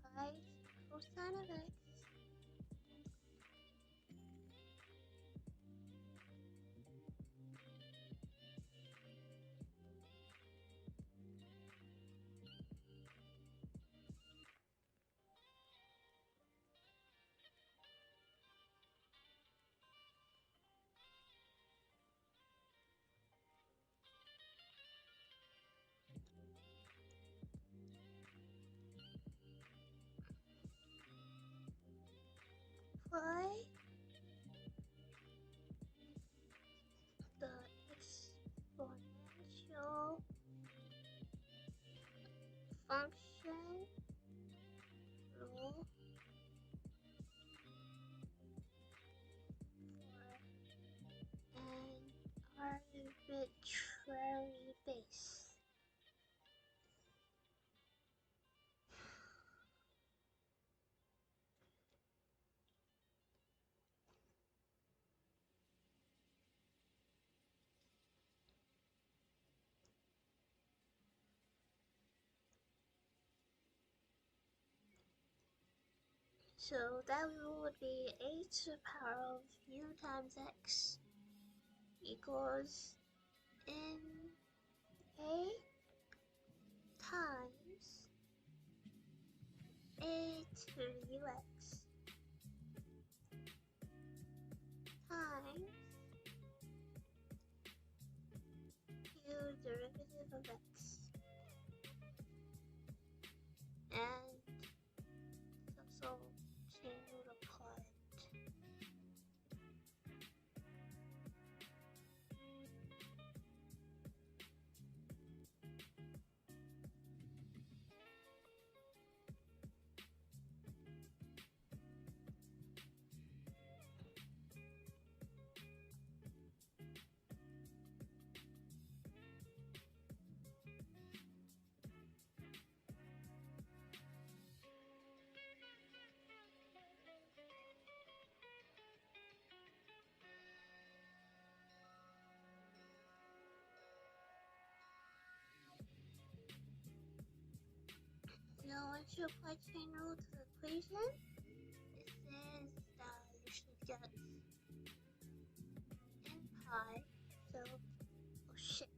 pi cosine of x. Pi the exponential function rule for an arbitrary base. So that rule would be a to the power of u times x equals n a times a to the ux times u derivative of x. And it's also chain rule applied. Now, once you apply chain rule to the equation, it says that you should get n pi. So, oh shit.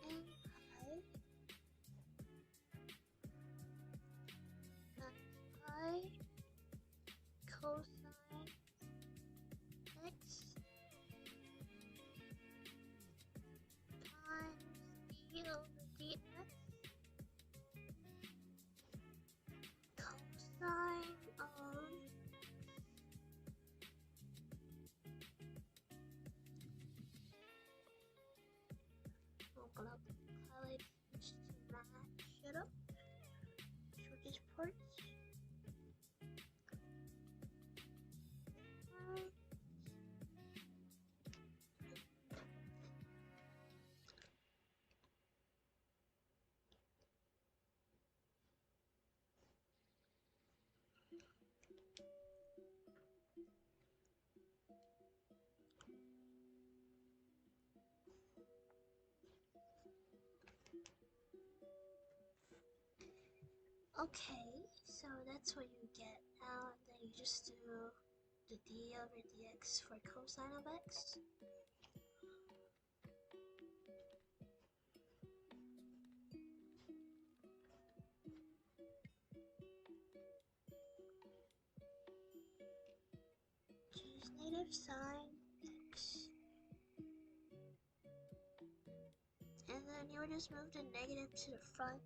N pi times pi cosine x times d over dx cosine of open up highlight to match it up. Show these parts. Okay, so that's what you get now, and then you just do the d over dx for cosine of x. Choose native sine x. And then you would just move the negative to the front,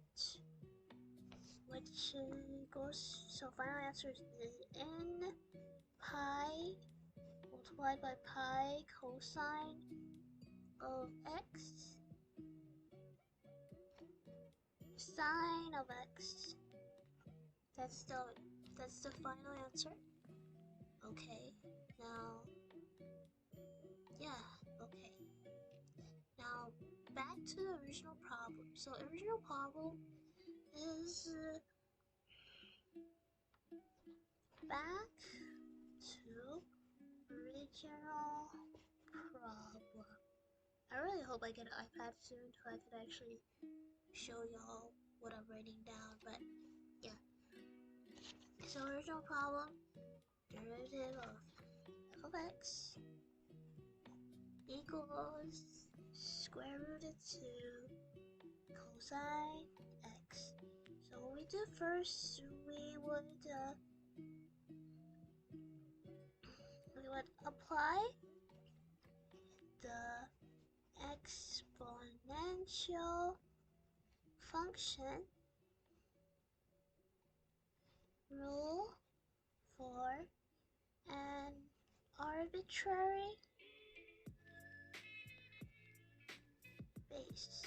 which equals, so final answer is n pi multiplied by pi cosine of x sine of x. That's the final answer. Okay, now, yeah, okay. Now, back to the original problem. So original problem, is back to original problem. I really hope I get an iPad soon so I could actually show y'all what I'm writing down, but yeah. So original problem, derivative of f of x equals square root of 2 cosine x. So what we do first, we would apply the exponential function rule for an arbitrary base.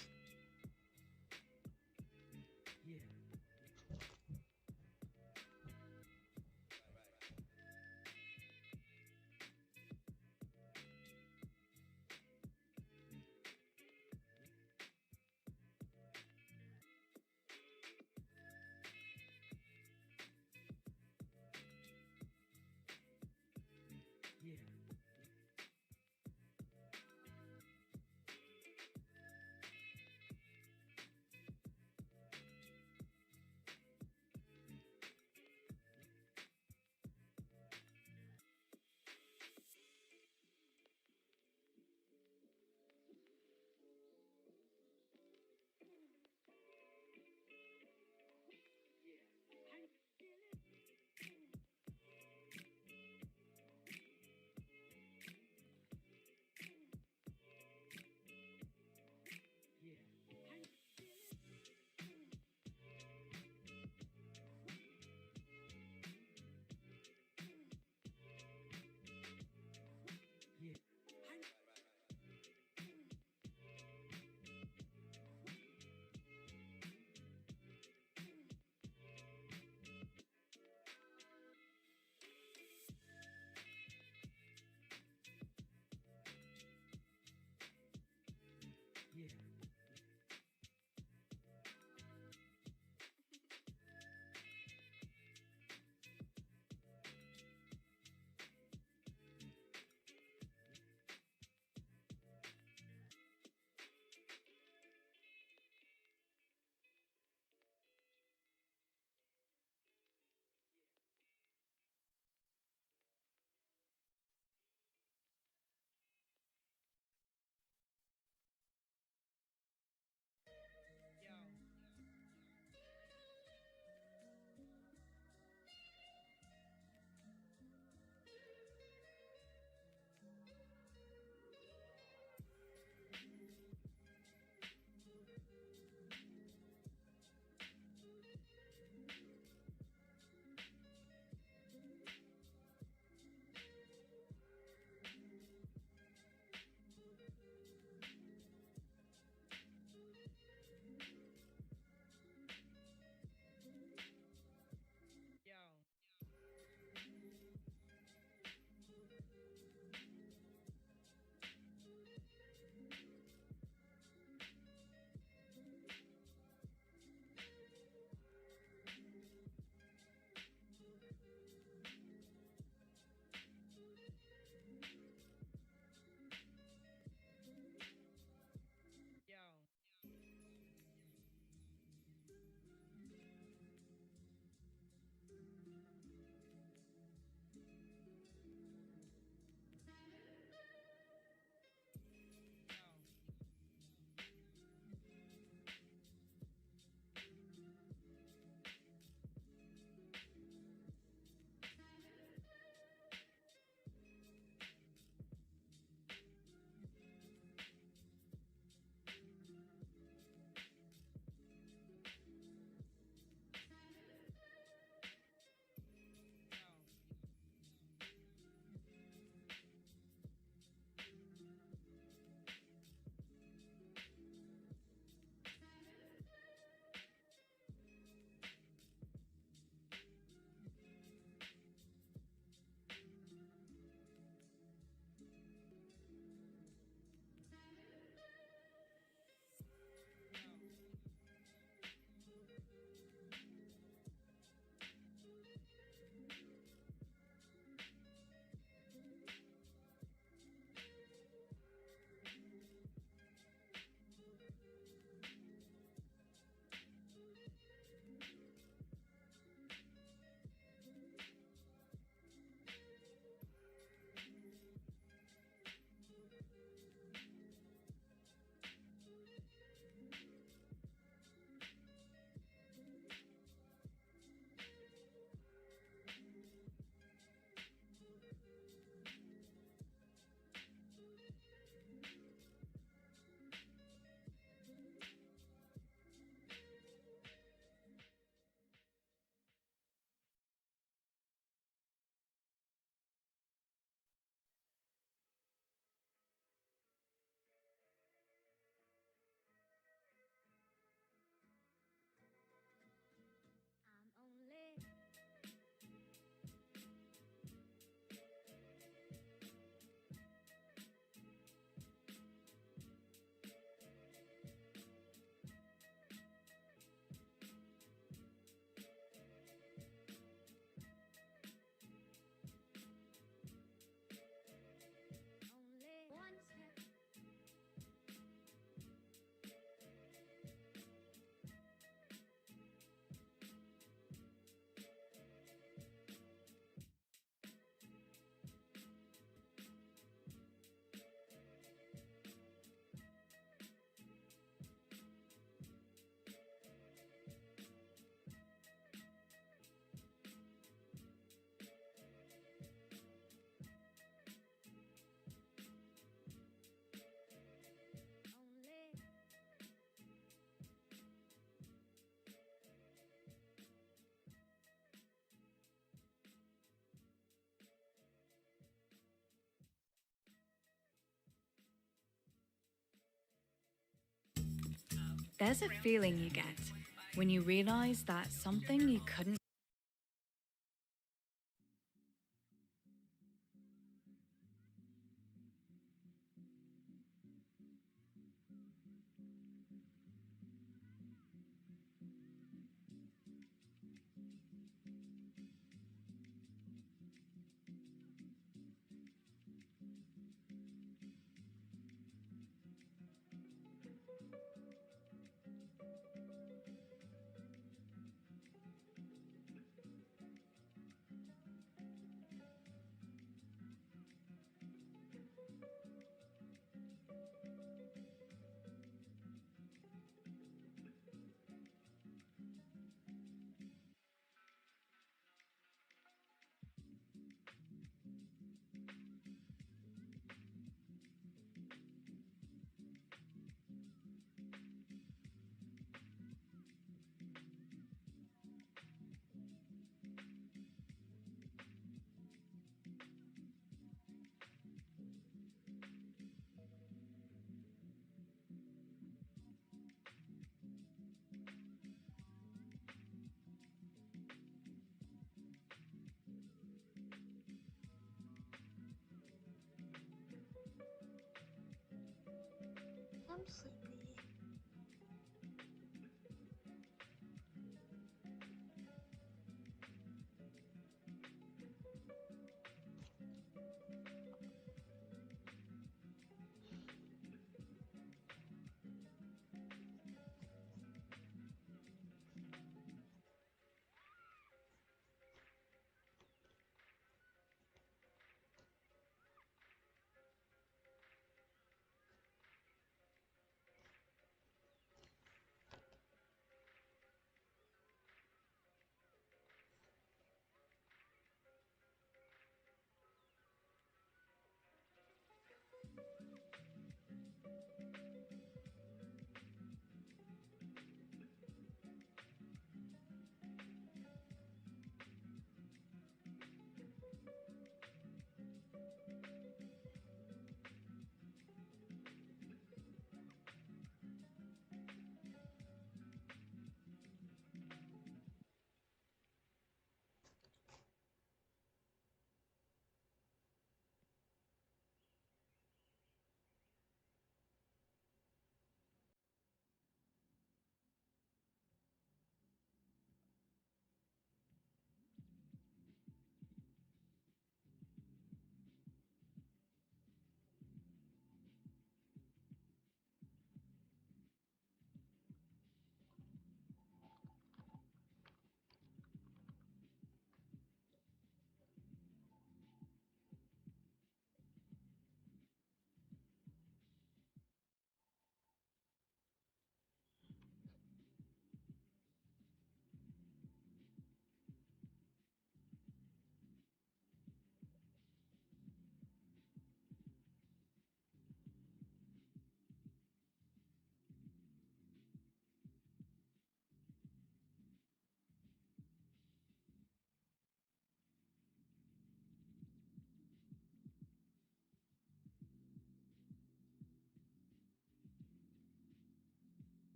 There's a feeling you get when you realize that something you couldn't. I'm sleepy.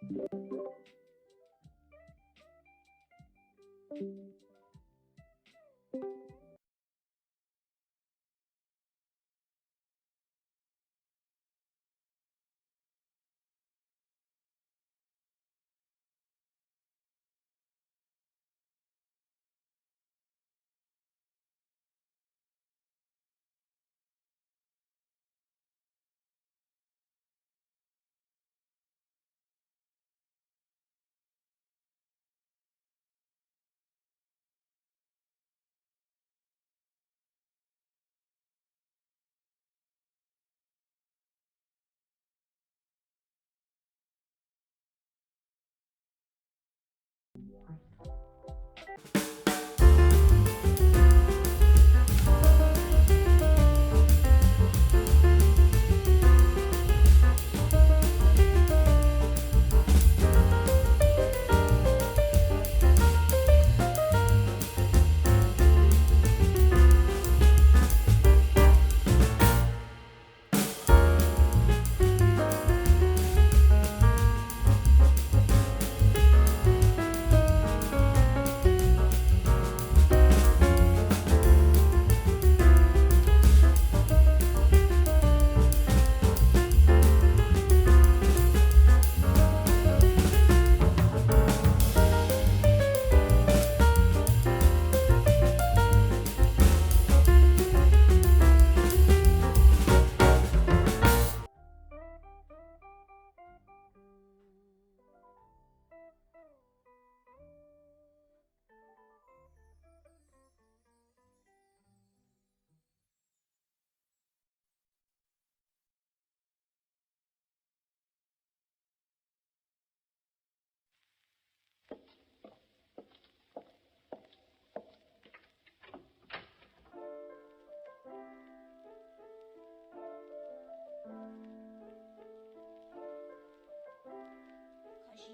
Because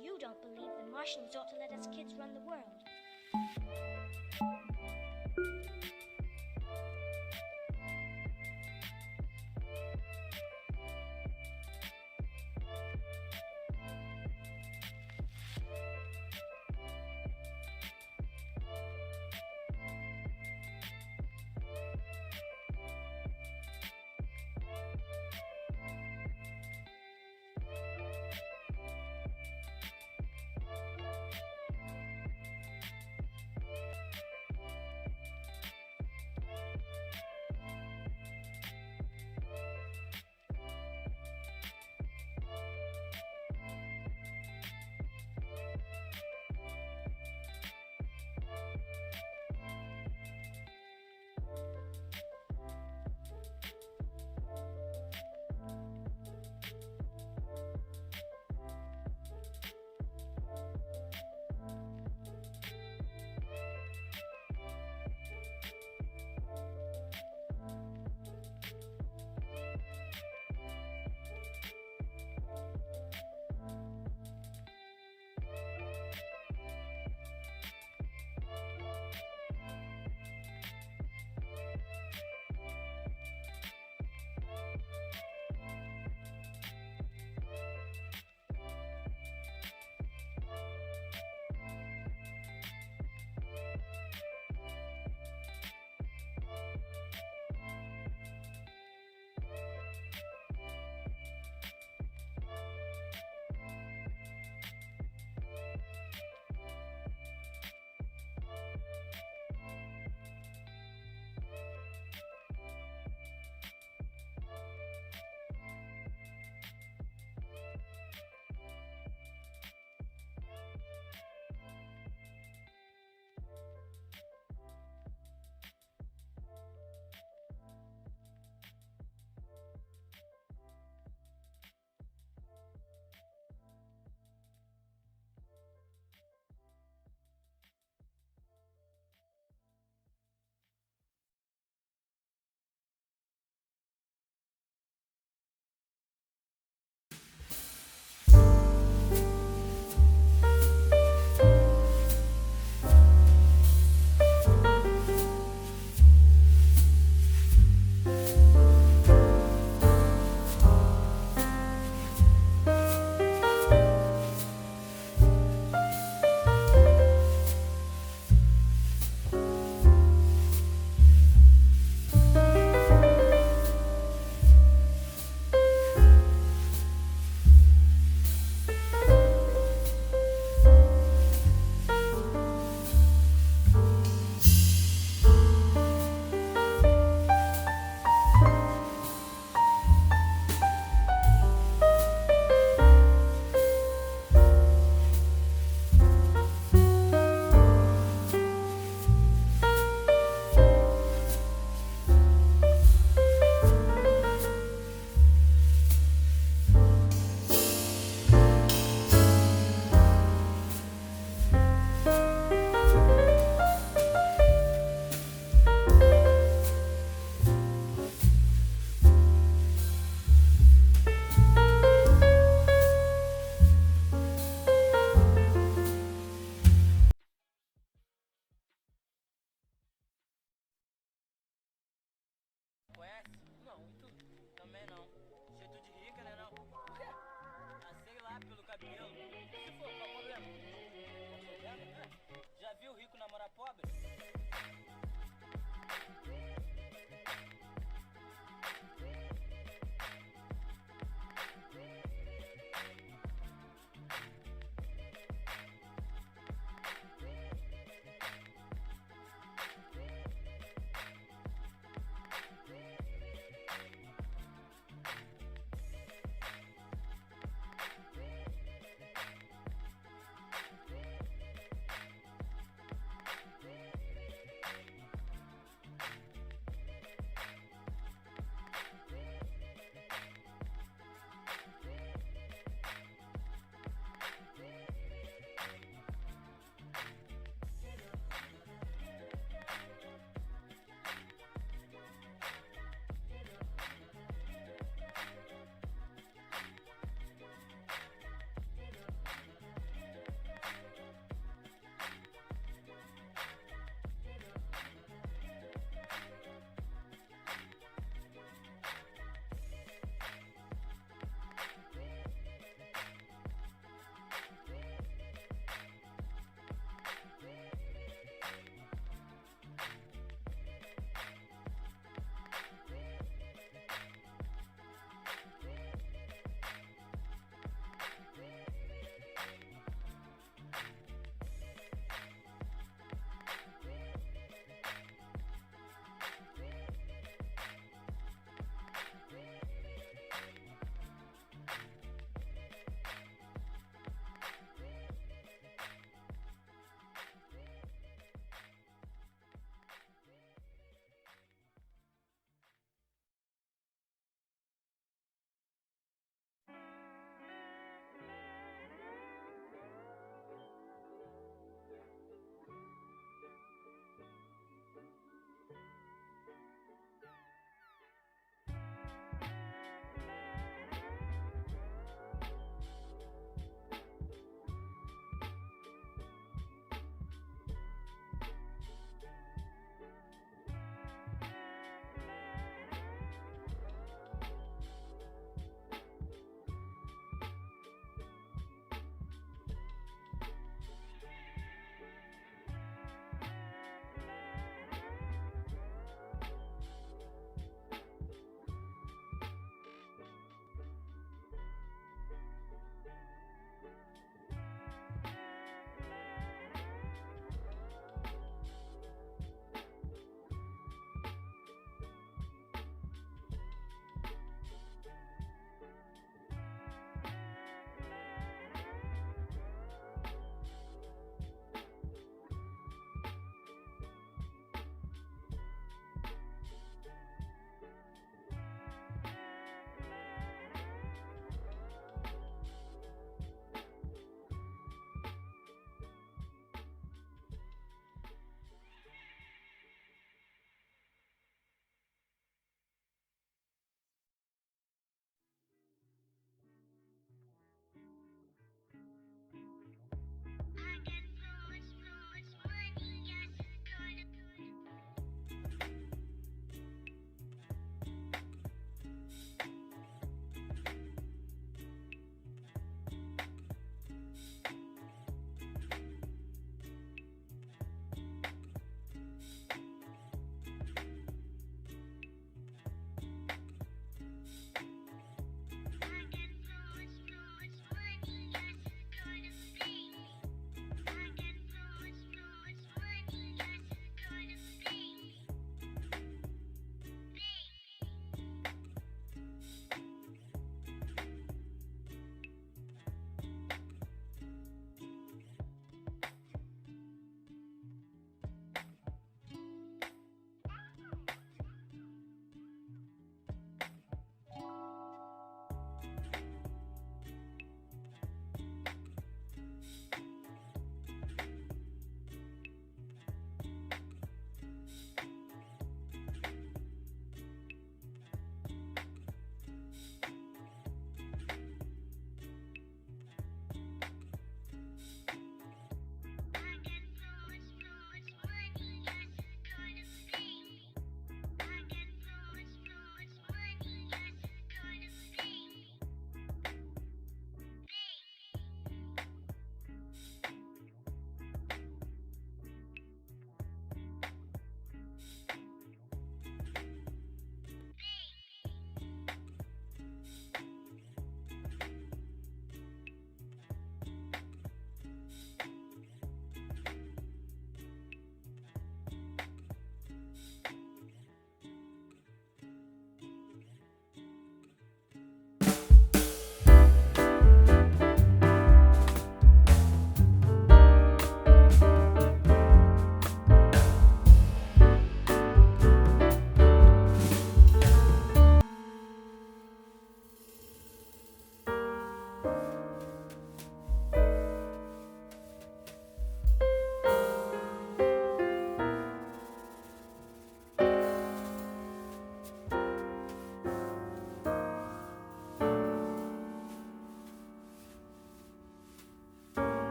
you don't believe the Martians ought to let us kids run the world.